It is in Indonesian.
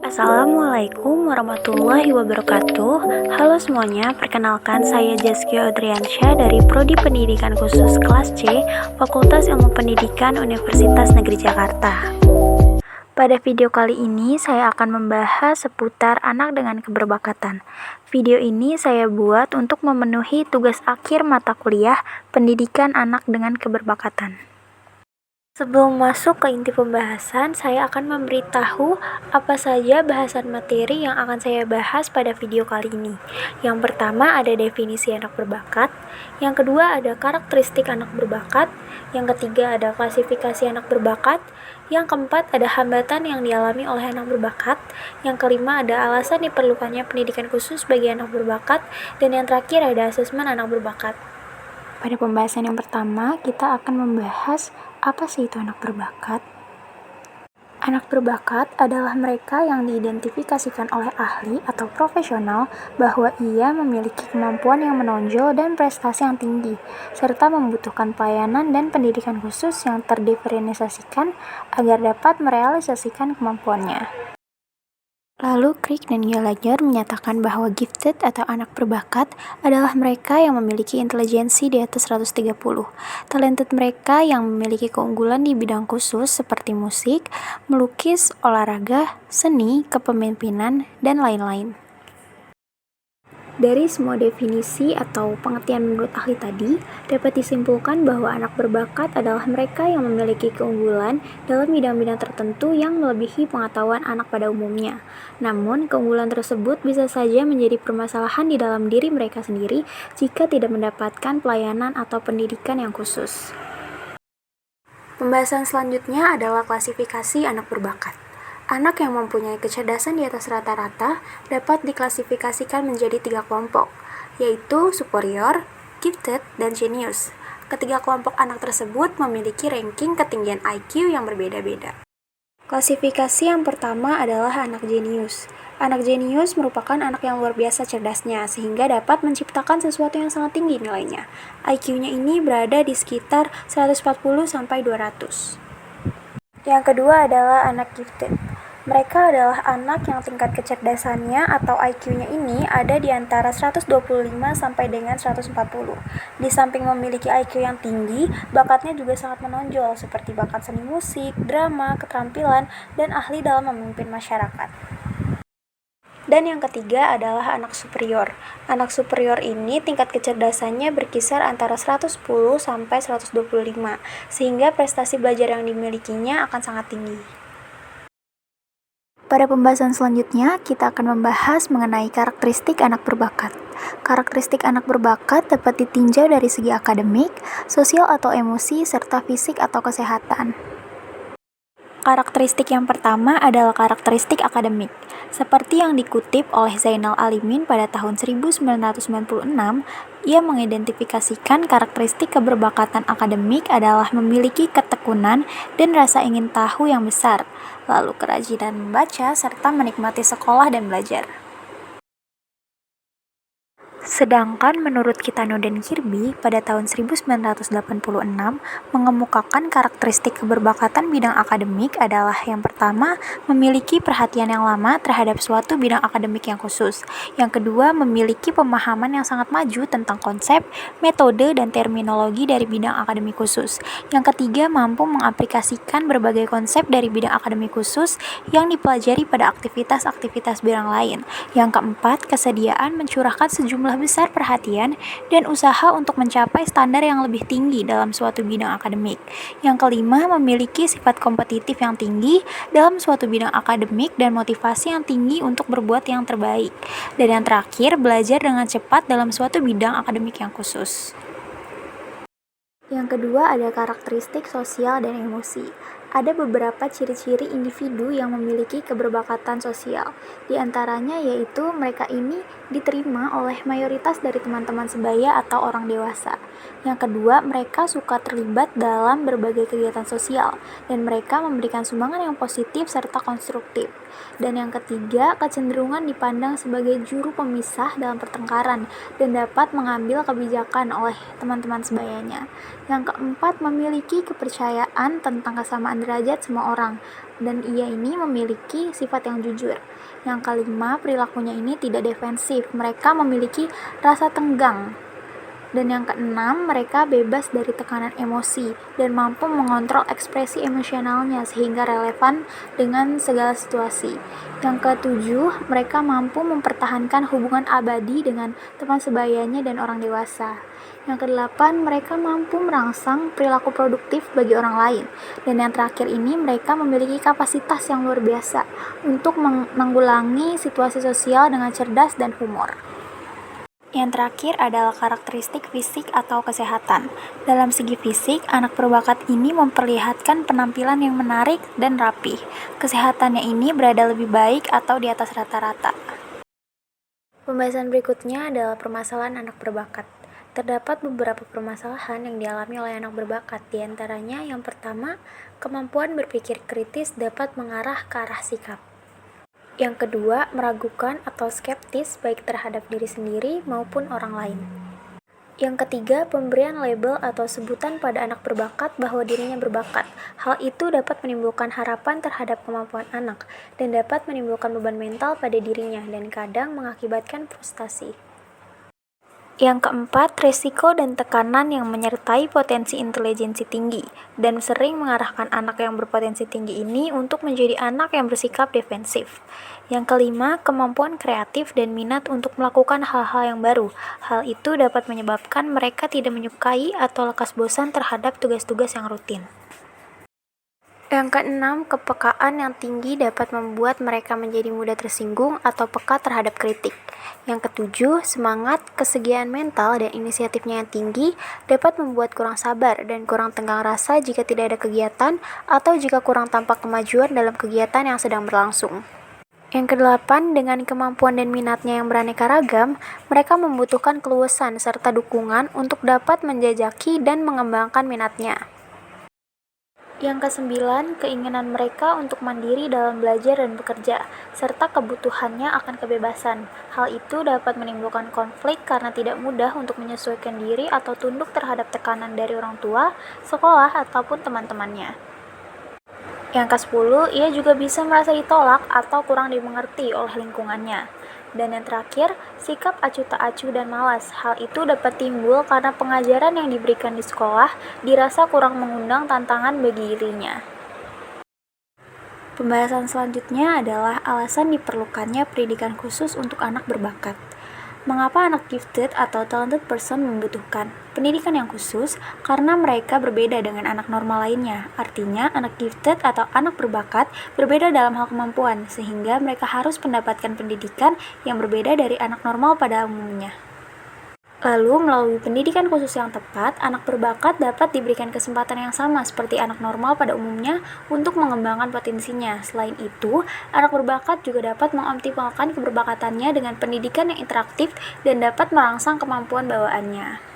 Assalamualaikum warahmatullahi wabarakatuh. Halo semuanya, perkenalkan saya Zaskia Adriansyah dari Prodi Pendidikan Khusus Kelas C, Fakultas Ilmu Pendidikan Universitas Negeri Jakarta. Pada video kali ini, saya akan membahas seputar anak dengan keberbakatan. Video ini saya buat untuk memenuhi tugas akhir mata kuliah Pendidikan Anak dengan Keberbakatan. Sebelum masuk ke inti pembahasan, saya akan memberitahu apa saja bahasan materi yang akan saya bahas pada video kali ini. Yang pertama ada definisi anak berbakat, yang kedua ada karakteristik anak berbakat, yang ketiga ada klasifikasi anak berbakat, yang keempat ada hambatan yang dialami oleh anak berbakat, yang kelima ada alasan diperlukannya pendidikan khusus bagi anak berbakat, dan yang terakhir ada asesmen anak berbakat. Pada pembahasan yang pertama, kita akan membahas apa sih itu anak berbakat. Anak berbakat adalah mereka yang diidentifikasikan oleh ahli atau profesional bahwa ia memiliki kemampuan yang menonjol dan prestasi yang tinggi, serta membutuhkan pelayanan dan pendidikan khusus yang terdiferensiasikan agar dapat merealisasikan kemampuannya. Lalu, Crick dan Gallagher menyatakan bahwa gifted atau anak berbakat adalah mereka yang memiliki intelijensi di atas 130. Talented mereka yang memiliki keunggulan di bidang khusus seperti musik, melukis, olahraga, seni, kepemimpinan, dan lain-lain. Dari semua definisi atau pengertian menurut ahli tadi, dapat disimpulkan bahwa anak berbakat adalah mereka yang memiliki keunggulan dalam bidang-bidang tertentu yang melebihi pengetahuan anak pada umumnya. Namun, keunggulan tersebut bisa saja menjadi permasalahan di dalam diri mereka sendiri jika tidak mendapatkan pelayanan atau pendidikan yang khusus. Pembahasan selanjutnya adalah klasifikasi anak berbakat. Anak yang mempunyai kecerdasan di atas rata-rata dapat diklasifikasikan menjadi 3 kelompok, yaitu superior, gifted, dan genius. Ketiga kelompok anak tersebut memiliki ranking ketinggian IQ yang berbeda-beda. Klasifikasi yang pertama adalah anak jenius. Anak jenius merupakan anak yang luar biasa cerdasnya, sehingga dapat menciptakan sesuatu yang sangat tinggi nilainya. IQ-nya ini berada di sekitar 140-200. Yang kedua adalah anak gifted. Mereka adalah anak yang tingkat kecerdasannya atau IQ-nya ini ada di antara 125 sampai dengan 140. Di samping memiliki IQ yang tinggi, bakatnya juga sangat menonjol seperti bakat seni musik, drama, keterampilan, dan ahli dalam memimpin masyarakat. Dan yang ketiga adalah anak superior. Anak superior ini tingkat kecerdasannya berkisar antara 110 sampai 125, sehingga prestasi belajar yang dimilikinya akan sangat tinggi. Pada pembahasan selanjutnya, kita akan membahas mengenai karakteristik anak berbakat. Karakteristik anak berbakat dapat ditinjau dari segi akademik, sosial atau emosi, serta fisik atau kesehatan. Karakteristik yang pertama adalah karakteristik akademik. Seperti yang dikutip oleh Zainal Alimin pada tahun 1996, ia mengidentifikasikan karakteristik keberbakatan akademik adalah memiliki ketekunan dan rasa ingin tahu yang besar, lalu kerajinan membaca, serta menikmati sekolah dan belajar. Sedangkan menurut Kitano dan Kirby pada tahun 1986 mengemukakan karakteristik keberbakatan bidang akademik adalah yang pertama, memiliki perhatian yang lama terhadap suatu bidang akademik yang khusus. Yang kedua, memiliki pemahaman yang sangat maju tentang konsep, metode, dan terminologi dari bidang akademik khusus. Yang ketiga, mampu mengaplikasikan berbagai konsep dari bidang akademik khusus yang dipelajari pada aktivitas-aktivitas bidang lain. Yang keempat, kesediaan mencurahkan sejumlah besar perhatian dan usaha untuk mencapai standar yang lebih tinggi dalam suatu bidang akademik. Yang kelima, memiliki sifat kompetitif yang tinggi dalam suatu bidang akademik dan motivasi yang tinggi untuk berbuat yang terbaik. Dan yang terakhir, belajar dengan cepat dalam suatu bidang akademik yang khusus. Yang kedua ada karakteristik sosial dan emosi. Ada beberapa ciri-ciri individu yang memiliki keberbakatan sosial. Di antaranya yaitu mereka ini diterima oleh mayoritas dari teman-teman sebaya atau orang dewasa. Yang kedua, mereka suka terlibat dalam berbagai kegiatan sosial dan mereka memberikan sumbangan yang positif serta konstruktif. Dan yang ketiga, kecenderungan dipandang sebagai juru pemisah dalam pertengkaran dan dapat mengambil kebijakan oleh teman-teman sebayanya. Yang keempat, memiliki kepercayaan tentang kesamaan kesetaraan derajat semua orang, dan ia ini memiliki sifat yang jujur. Yang kelima, perilakunya ini tidak defensif, mereka memiliki rasa tenggang. Dan yang keenam, mereka bebas dari tekanan emosi dan mampu mengontrol ekspresi emosionalnya sehingga relevan dengan segala situasi. Yang ketujuh, mereka mampu mempertahankan hubungan abadi dengan teman sebayanya dan orang dewasa. Yang kedelapan, mereka mampu merangsang perilaku produktif bagi orang lain. Dan yang terakhir ini, mereka memiliki kapasitas yang luar biasa untuk menanggulangi situasi sosial dengan cerdas dan humor. Yang terakhir adalah karakteristik fisik atau kesehatan. Dalam segi fisik, anak berbakat ini memperlihatkan penampilan yang menarik dan rapih. Kesehatannya ini berada lebih baik atau di atas rata-rata. Pembahasan berikutnya adalah permasalahan anak berbakat. Terdapat beberapa permasalahan yang dialami oleh anak berbakat, di antaranya yang pertama, kemampuan berpikir kritis dapat mengarah ke arah sikap. Yang kedua, meragukan atau skeptis baik terhadap diri sendiri maupun orang lain. Yang ketiga, pemberian label atau sebutan pada anak berbakat bahwa dirinya berbakat. Hal itu dapat menimbulkan harapan terhadap kemampuan anak dan dapat menimbulkan beban mental pada dirinya dan kadang mengakibatkan frustasi. Yang keempat, risiko dan tekanan yang menyertai potensi intelijensi tinggi dan sering mengarahkan anak yang berpotensi tinggi ini untuk menjadi anak yang bersikap defensif. Yang kelima, kemampuan kreatif dan minat untuk melakukan hal-hal yang baru. Hal itu dapat menyebabkan mereka tidak menyukai atau lekas bosan terhadap tugas-tugas yang rutin. Yang keenam, kepekaan yang tinggi dapat membuat mereka menjadi mudah tersinggung atau peka terhadap kritik. Yang ketujuh, semangat, kesediaan mental, dan inisiatifnya yang tinggi dapat membuat kurang sabar dan kurang tenggang rasa jika tidak ada kegiatan atau jika kurang tampak kemajuan dalam kegiatan yang sedang berlangsung. Yang kedelapan, dengan kemampuan dan minatnya yang beraneka ragam, mereka membutuhkan keluasan serta dukungan untuk dapat menjajaki dan mengembangkan minatnya. Yang kesembilan, keinginan mereka untuk mandiri dalam belajar dan bekerja, serta kebutuhannya akan kebebasan. Hal itu dapat menimbulkan konflik karena tidak mudah untuk menyesuaikan diri atau tunduk terhadap tekanan dari orang tua, sekolah, ataupun teman-temannya. Yang ke-10, ia juga bisa merasa ditolak atau kurang dimengerti oleh lingkungannya. Dan yang terakhir, sikap acuh tak acuh dan malas. Hal itu dapat timbul karena pengajaran yang diberikan di sekolah dirasa kurang mengundang tantangan bagi dirinya. Pembahasan selanjutnya adalah alasan diperlukannya pendidikan khusus untuk anak berbakat. Mengapa anak gifted atau talented person membutuhkan pendidikan yang khusus? Karena mereka berbeda dengan anak normal lainnya. Artinya, anak gifted atau anak berbakat berbeda dalam hal kemampuan, sehingga mereka harus mendapatkan pendidikan yang berbeda dari anak normal pada umumnya. Lalu, melalui pendidikan khusus yang tepat, anak berbakat dapat diberikan kesempatan yang sama seperti anak normal pada umumnya untuk mengembangkan potensinya. Selain itu, anak berbakat juga dapat mengoptimalkan keberbakatannya dengan pendidikan yang interaktif dan dapat merangsang kemampuan bawaannya.